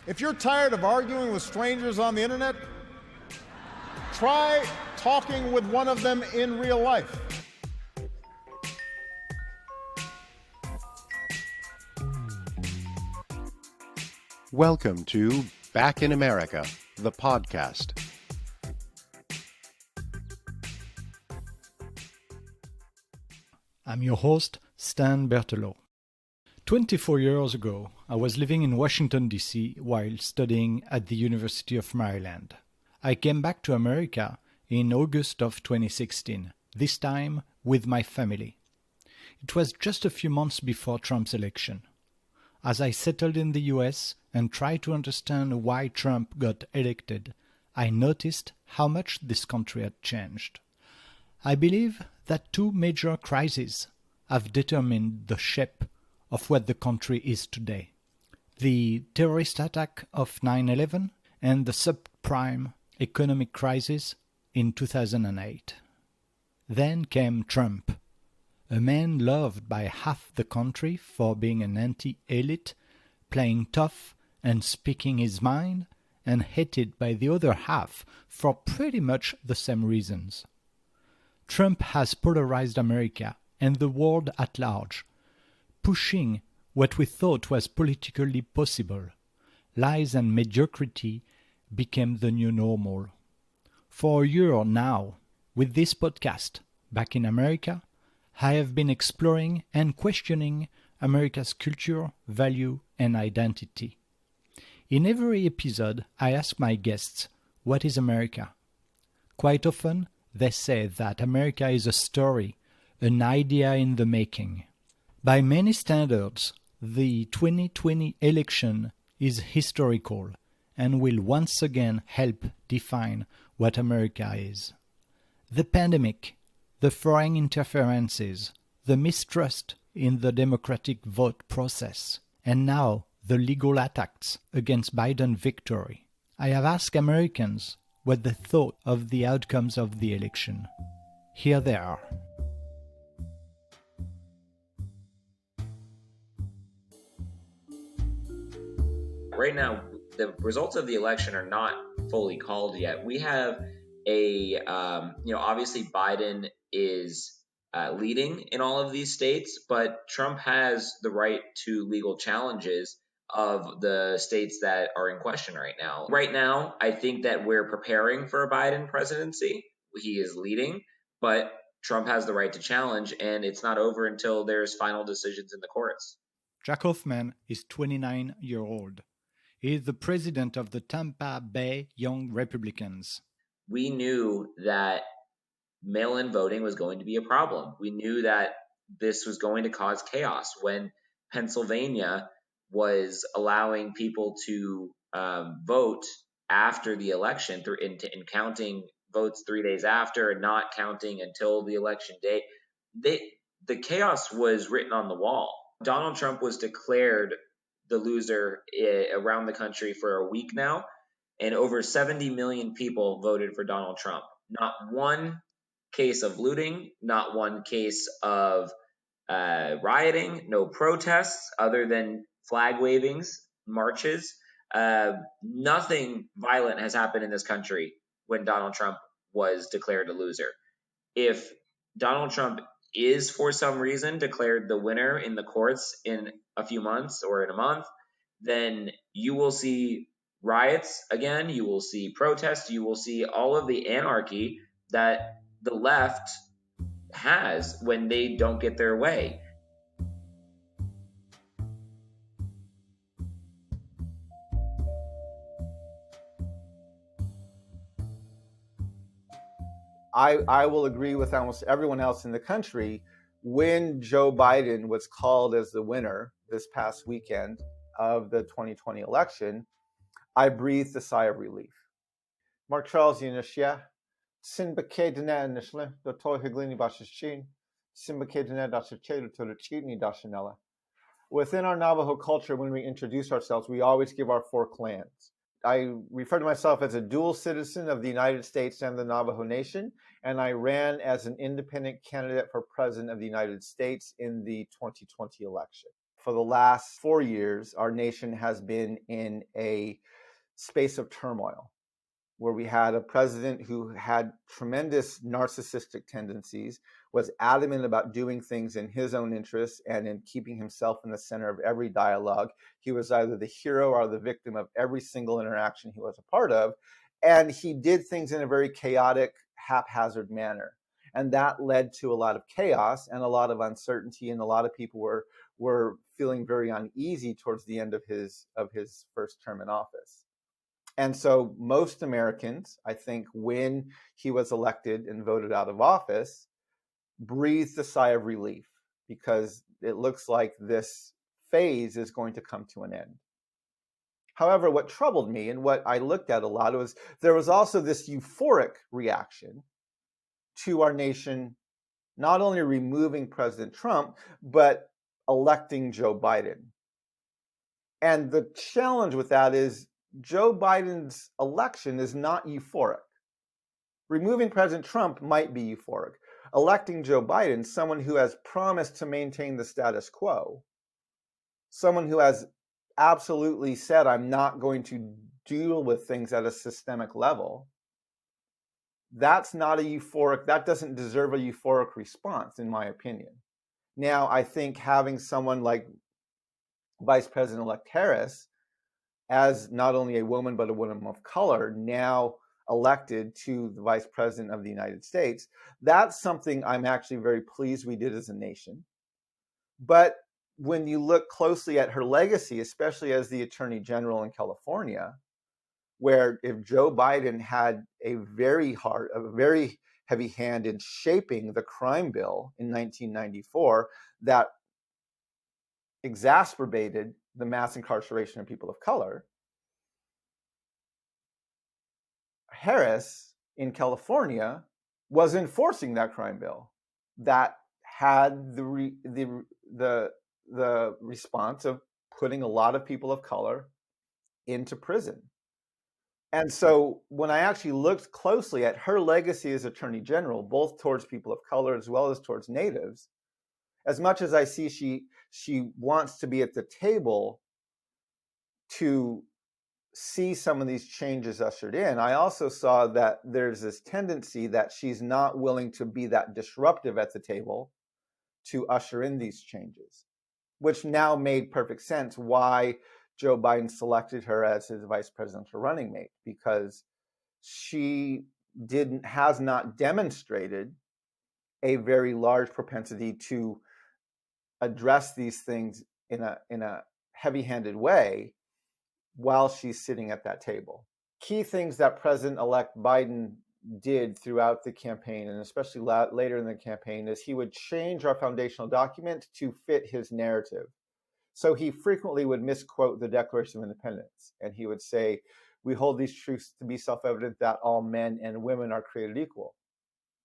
If you're tired of arguing with strangers on the internet, try talking with one of them in real life. Welcome to Back in America, the podcast. I'm your host, Stan Berthelot. 24 years ago, I was living in Washington D.C. while studying at the University of Maryland. I came back to America in August of 2016, this time with my family. It was just a few months before Trump's election. As I settled in the US and tried to understand why Trump got elected, I noticed how much this country had changed. I believe that two major crises have determined the shape of what the country is today. The terrorist attack of 9/11 and the subprime economic crisis in 2008. Then came Trump, a man loved by half the country for being an anti-elite, playing tough and speaking his mind, and hated by the other half for pretty much the same reasons. Trump has polarized America and the world at large, pushing what we thought was politically possible. Lies and mediocrity became the new normal. For a year now, with this podcast, Back in America, I have been exploring and questioning America's culture, value, and identity. In every episode, I ask my guests, what is America? Quite often, they say that America is a story, an idea in the making. By many standards, the 2020 election is historical and will once again help define what America is. The pandemic, the foreign interferences, the mistrust in the democratic vote process, and now the legal attacks against Biden's victory. I have asked Americans what they thought of the outcomes of the election. Here they are. Right now, the results of the election are not fully called yet. We have obviously Biden is leading in all of these states, but Trump has the right to legal challenges of the states that are in question right now. Right now, I think that we're preparing for a Biden presidency. He is leading, but Trump has the right to challenge, and it's not over until there's final decisions in the courts. Jack Hoffman is 29-year-old. He is the president of the Tampa Bay Young Republicans. We knew that mail-in voting was going to be a problem. We knew that this was going to cause chaos when Pennsylvania was allowing people to vote after the election and counting votes 3 days after and not counting until the election day. The chaos was written on the wall. Donald Trump was declared the loser around the country for a week now, and over 70 million people voted for Donald Trump. Not one case of looting, not one case of rioting, no protests other than flag wavings, marches. Nothing violent has happened in this country when Donald Trump was declared a loser. If Donald Trump is for some reason declared the winner in the courts in a few months or in a month, then you will see riots again, you will see protests, you will see all of the anarchy that the left has when they don't get their way. I will agree with almost everyone else in the country. When Joe Biden was called as the winner this past weekend of the 2020 election, I breathed a sigh of relief. Mark Charles Yunishia, Sinbake Dana Nishla, the Tohiglini Bashishin, Sinbake Dana Dashichelu to the Chitni Dashanella. Within our Navajo culture, when we introduce ourselves, we always give our 4 clans. I refer to myself as a dual citizen of the United States and the Navajo Nation, and I ran as an independent candidate for president of the United States in the 2020 election. for the last 4 years, our nation has been in a space of turmoil where we had a president who had tremendous narcissistic tendencies, was adamant about doing things in his own interests and in keeping himself in the center of every dialogue. He was either the hero or the victim of every single interaction he was a part of. And he did things in a very chaotic, haphazard manner. And that led to a lot of chaos and a lot of uncertainty, and a lot of people were feeling very uneasy towards the end of his first term in office. And so most Americans, I think, when he was elected and voted out of office, breathed a sigh of relief because it looks like this phase is going to come to an end. However, what troubled me and what I looked at a lot was there was also this euphoric reaction to our nation not only removing President Trump, but electing Joe Biden. And the challenge with that is Joe Biden's election is not euphoric. Removing President Trump might be euphoric. Electing Joe Biden, someone who has promised to maintain the status quo, someone who has absolutely said, I'm not going to deal with things at a systemic level, that's not a euphoric, that doesn't deserve a euphoric response, in my opinion. Now, I think having someone like Vice President-elect Harris, as not only a woman, but a woman of color, now elected to the Vice President of the United States, that's something I'm actually very pleased we did as a nation. But when you look closely at her legacy, especially as the Attorney General in California, where if Joe Biden had a very heavy hand in shaping the crime bill in 1994 that exacerbated the mass incarceration of people of color, Harris in California was enforcing that crime bill that had the response of putting a lot of people of color into prison. And so when I actually looked closely at her legacy as Attorney General, both towards people of color as well as towards natives, as much as I see she wants to be at the table to see some of these changes ushered in, I also saw that there's this tendency that she's not willing to be that disruptive at the table to usher in these changes, which now made perfect sense why Joe Biden selected her as his vice presidential running mate, because she has not demonstrated a very large propensity to address these things in a heavy-handed way while she's sitting at that table. Key things that President-elect Biden did throughout the campaign, and especially later in the campaign, is he would change our foundational document to fit his narrative. So he frequently would misquote the Declaration of Independence, and he would say, we hold these truths to be self-evident that all men and women are created equal.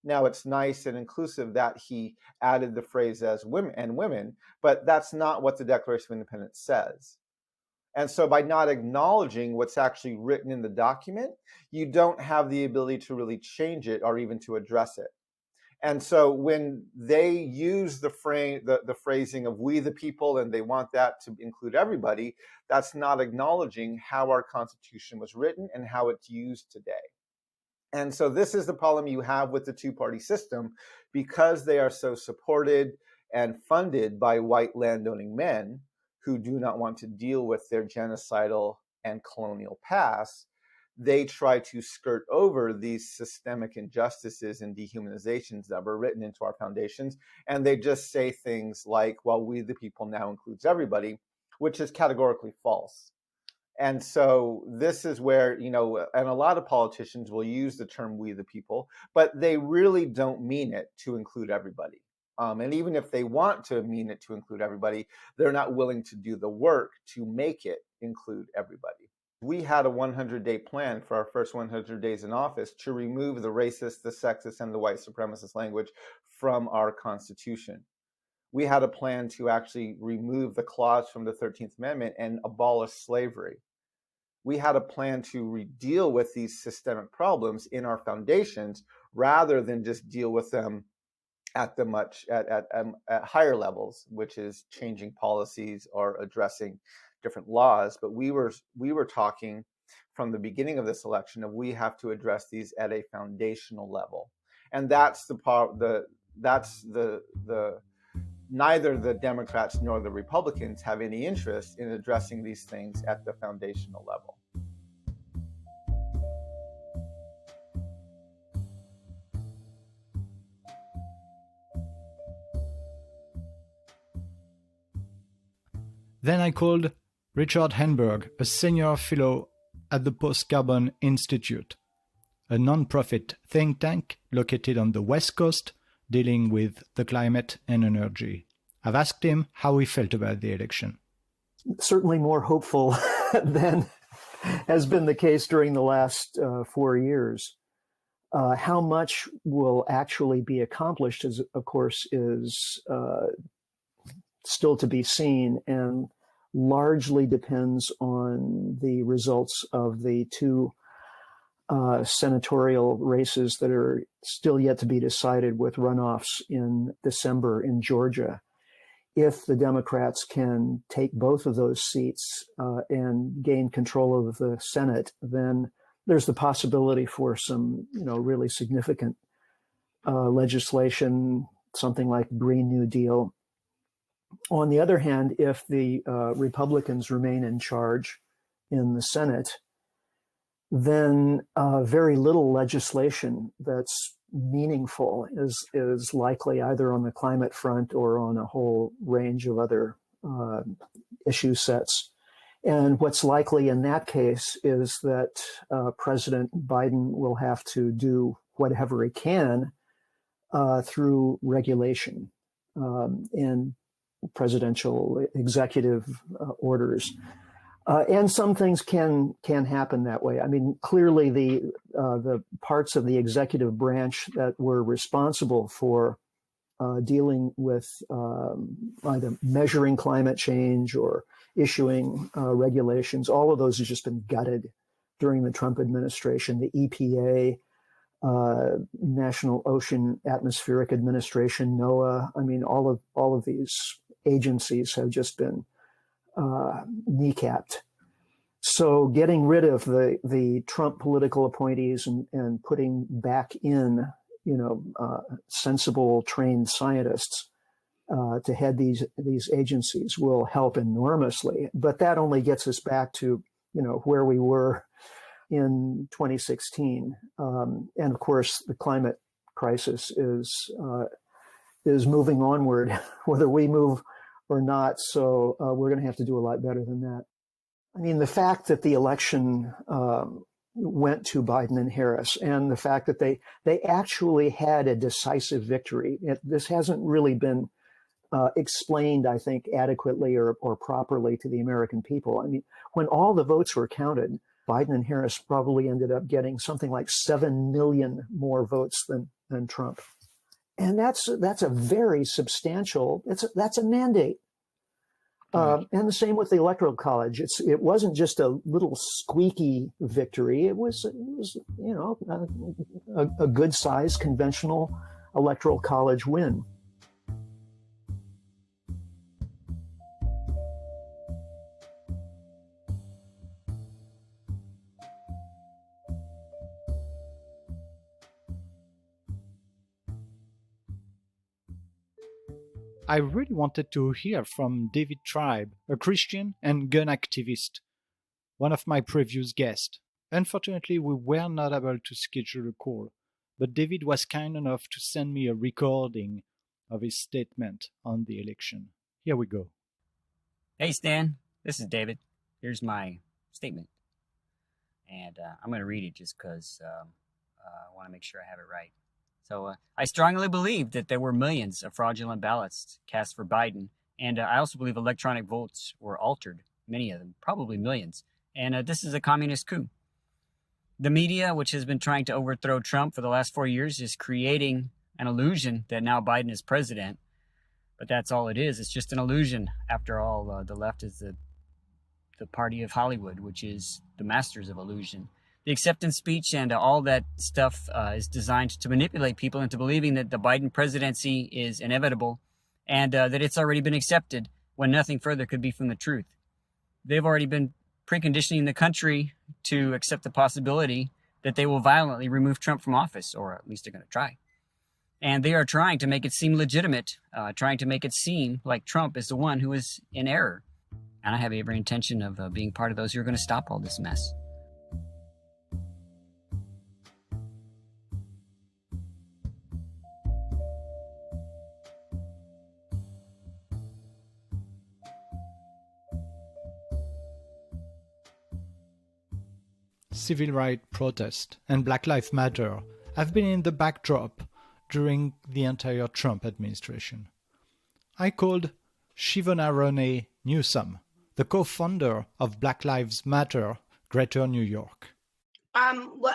Now, it's nice and inclusive that he added the phrase as women, but that's not what the Declaration of Independence says. And so by not acknowledging what's actually written in the document, you don't have the ability to really change it or even to address it. And so when they use the phrasing of we the people, and they want that to include everybody, that's not acknowledging how our Constitution was written and how it's used today. And so this is the problem you have with the two-party system, because they are so supported and funded by white landowning men who do not want to deal with their genocidal and colonial past. They try to skirt over these systemic injustices and dehumanizations that were written into our foundations. And they just say things like, well, we the people now includes everybody, which is categorically false. And so this is where, and a lot of politicians will use the term we the people, but they really don't mean it to include everybody. And even if they want to mean it to include everybody, they're not willing to do the work to make it include everybody. We had a 100-day plan for our first 100 days in office to remove the racist, the sexist, and the white supremacist language from our Constitution. We had a plan to actually remove the clause from the 13th Amendment and abolish slavery. We had a plan to deal with these systemic problems in our foundations rather than just deal with them at at higher levels, which is changing policies or addressing different laws. But we were talking from the beginning of this election of we have to address these at a foundational level, and that's neither the Democrats nor the Republicans have any interest in addressing these things at the foundational level. Then I called Richard Hamburg, a senior fellow at the Post-Carbon Institute, a non-profit think tank located on the West Coast dealing with the climate and energy. I've asked him how he felt about the election. Certainly more hopeful than has been the case during the last 4 years. How much will actually be accomplished, is still to be seen, and largely depends on the results of the two senatorial races that are still yet to be decided, with runoffs in December in Georgia. If the Democrats can take both of those seats and gain control of the Senate, then there's the possibility for some, really significant legislation, something like Green New Deal. On the other hand, if the Republicans remain in charge in the Senate, then very little legislation that's meaningful is likely, either on the climate front or on a whole range of other issue sets. And what's likely in that case is that President Biden will have to do whatever he can through regulation and presidential executive orders. And some things can happen that way. I mean, clearly the parts of the executive branch that were responsible for dealing with either measuring climate change or issuing regulations, all of those have just been gutted during the Trump administration. The EPA, National Ocean Atmospheric Administration, NOAA, I mean, all of these agencies have just been kneecapped. So getting rid of the Trump political appointees and putting back in, sensible, trained scientists to head these agencies will help enormously. But that only gets us back to, where we were in 2016. And of course, the climate crisis is moving onward, whether we move or not. So we're going to have to do a lot better than that. I mean, the fact that the election went to Biden and Harris, and the fact that they actually had a decisive victory. This hasn't really been explained, I think, adequately or properly to the American people. I mean, when all the votes were counted, Biden and Harris probably ended up getting something like 7 million more votes than Trump. And that's a very substantial, that's a mandate. And the same with the Electoral College. It wasn't just a little squeaky victory. It was a good sized conventional Electoral College win. I really wanted to hear from David Tribe, a Christian and gun activist, one of my previous guests. Unfortunately, we were not able to schedule a call, but David was kind enough to send me a recording of his statement on the election. Here we go. Hey Stan, this is David. Here's my statement. And I'm going to read it just because I want to make sure I have it right. So I strongly believe that there were millions of fraudulent ballots cast for Biden. And I also believe electronic votes were altered, many of them, probably millions. And this is a communist coup. The media, which has been trying to overthrow Trump for the last 4 years, is creating an illusion that now Biden is president. But that's all it is. It's just an illusion. After all, the left is the party of Hollywood, which is the masters of illusion. The acceptance speech and all that stuff is designed to manipulate people into believing that the Biden presidency is inevitable and that it's already been accepted when nothing further could be from the truth. They've already been preconditioning the country to accept the possibility that they will violently remove Trump from office, or at least they're going to try. And they are trying to make it seem legitimate, trying to make it seem like Trump is the one who is in error. And I have every intention of being part of those who are going to stop all this mess. Civil rights protests and Black Lives Matter have been in the backdrop during the entire Trump administration. I called Shivana Renee Newsom, the co-founder of Black Lives Matter Greater New York.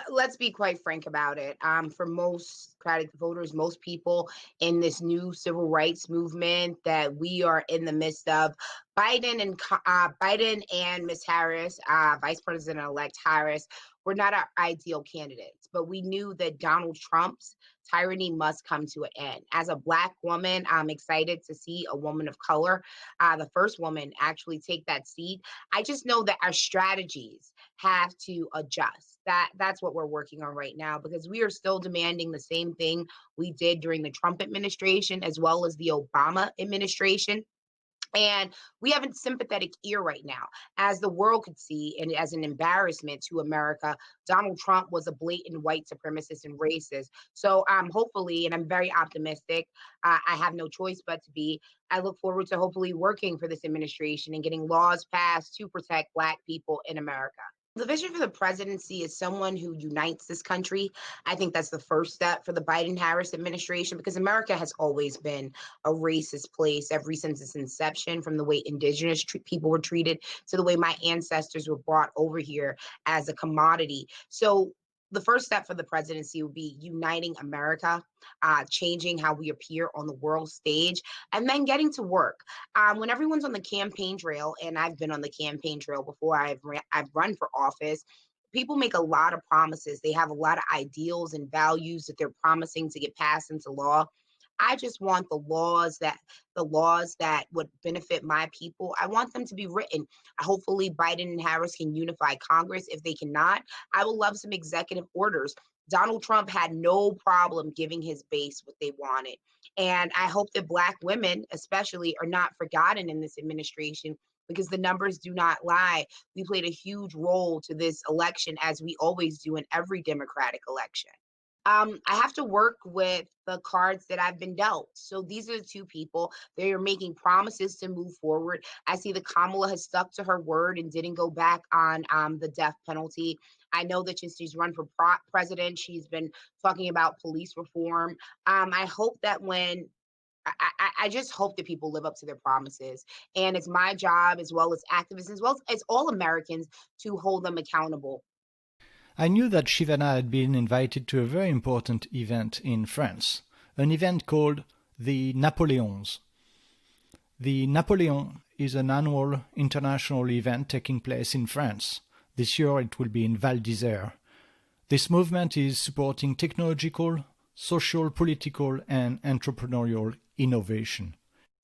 Let's be quite frank about it. For most Democratic voters, most people in this new civil rights movement that we are in the midst of, Biden and Ms. Harris, Vice President-elect Harris, were not our ideal candidates, but we knew that Donald Trump's tyranny must come to an end. As a Black woman, I'm excited to see a woman of color, the first woman, actually take that seat. I just know that our strategies have to adjust. That's what we're working on right now, because we are still demanding the same thing we did during the Trump administration as well as the Obama administration. And we have a sympathetic ear right now. As the world could see, and as an embarrassment to America, Donald Trump was a blatant white supremacist and racist. So hopefully, and I'm very optimistic, I have no choice but to be, I look forward to hopefully working for this administration and getting laws passed to protect Black people in America. The vision for the presidency is someone who unites this country. I think that's the first step for the Biden-Harris administration, because America has always been a racist place ever since its inception, from the way indigenous people were treated to the way my ancestors were brought over here as a commodity. So the first step for the presidency would be uniting America, changing how we appear on the world stage, and then getting to work. When everyone's on the campaign trail, and I've been on the campaign trail before I've run for office, people make a lot of promises. They have a lot of ideals and values that they're promising to get passed into law. I just want the laws that would benefit my people. I want them to be written. Hopefully Biden and Harris can unify Congress. If they cannot, I will love some executive orders. Donald Trump had no problem giving his base what they wanted. And I hope that Black women especially are not forgotten in this administration, because the numbers do not lie. We played a huge role to this election, as we always do in every Democratic election. I have to work with the cards that I've been dealt. So these are the two people. They are making promises to move forward. I see that Kamala has stuck to her word and didn't go back on the death penalty. I know that since she's run for president, she's been talking about police reform. I hope that I just hope that people live up to their promises. And it's my job, as well as activists, as well as all Americans, to hold them accountable. I knew that Shivana had been invited to a very important event in France, an event called the Napoleons. The Napoleon is an annual international event taking place in France. This year it will be in Val d'Isère. This movement is supporting technological, social, political, and entrepreneurial innovation.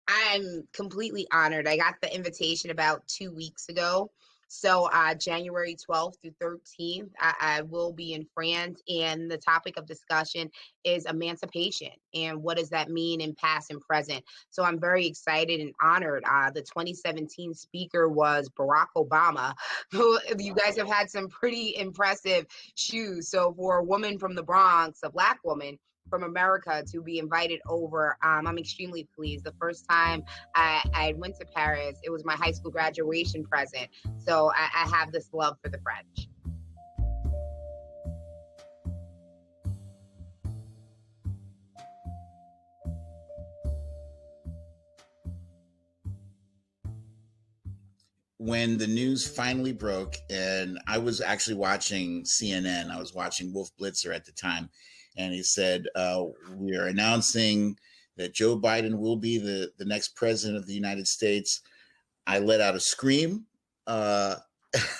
I'm completely honored. I got the invitation about 2 weeks ago. So January 12th through 13th, I will be in France, and the topic of discussion is emancipation and what does that mean in past and present. So I'm very excited and honored. The 2017 speaker was Barack Obama, who you guys have had some pretty impressive shoes. So for a woman from the Bronx, a Black woman from America, to be invited over, I'm extremely pleased. The first time I went to Paris, it was my high school graduation present. So I have this love for the French. When the news finally broke, and I was actually watching CNN, I was watching Wolf Blitzer at the time, and he said, we are announcing that Joe Biden will be the next president of the United States. I let out a scream.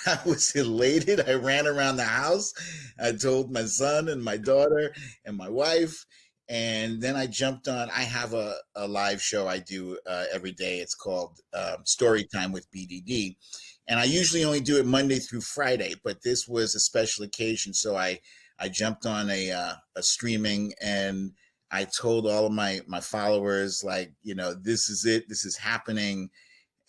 I was elated. I ran around the house. I told my son and my daughter and my wife. And then I jumped on. I have a live show I do every day. It's called Story Time with BDD. And I usually only do it Monday through Friday, but this was a special occasion. So I jumped on a streaming, and I told all of my followers, like, this is it. This is happening.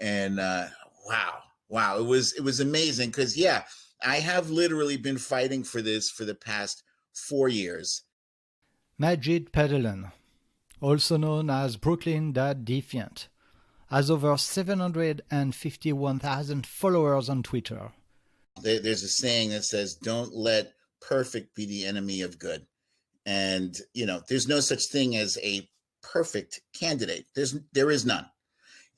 And wow. It was amazing because, yeah, I have literally been fighting for this for the past 4 years. Majid Pedelan, also known as Brooklyn Dad Defiant, has over 751,000 followers on Twitter. There's a saying that says, don't let perfect be the enemy of good. And, there's no such thing as a perfect candidate. There is none.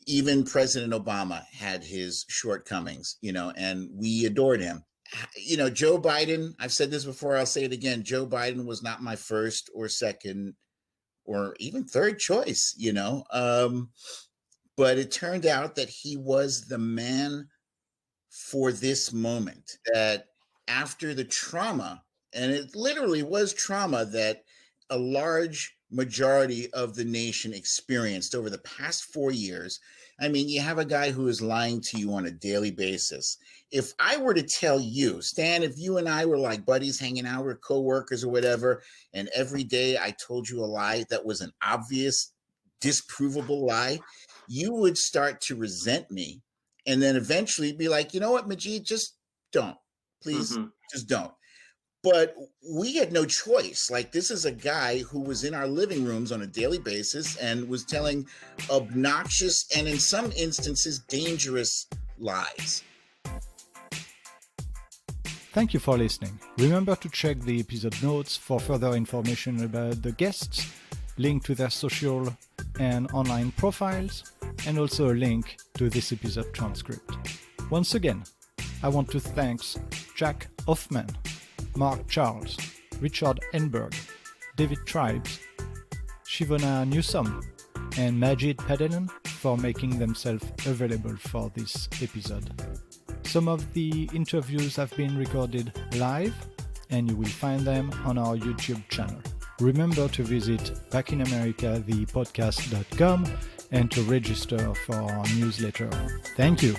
Even President Obama had his shortcomings, and we adored him. Joe Biden, I've said this before, I'll say it again. Joe Biden was not my first or second or even third choice, but it turned out that he was the man for this moment, that after the trauma, and it literally was trauma that a large majority of the nation experienced over the past 4 years. I mean, you have a guy who is lying to you on a daily basis. If I were to tell you, Stan, if you and I were like buddies hanging out or coworkers or whatever, and every day I told you a lie that was an obvious, disprovable lie, you would start to resent me and then eventually be like, you know what, Majid, just don't. Please, just don't. But we had no choice. Like, this is a guy who was in our living rooms on a daily basis and was telling obnoxious and in some instances dangerous lies. Thank you for listening. Remember to check the episode notes for further information about the guests, link to their social and online profiles, and also a link to this episode transcript. Once again, I want to thank Jack Hoffman, Mark Charles, Richard Hamburg, David Tribes, Shivona Newsom, and Majid Pedelan for making themselves available for this episode. Some of the interviews have been recorded live, and you will find them on our YouTube channel. Remember to visit backinamericahepodcast.com and to register for our newsletter. Thank you.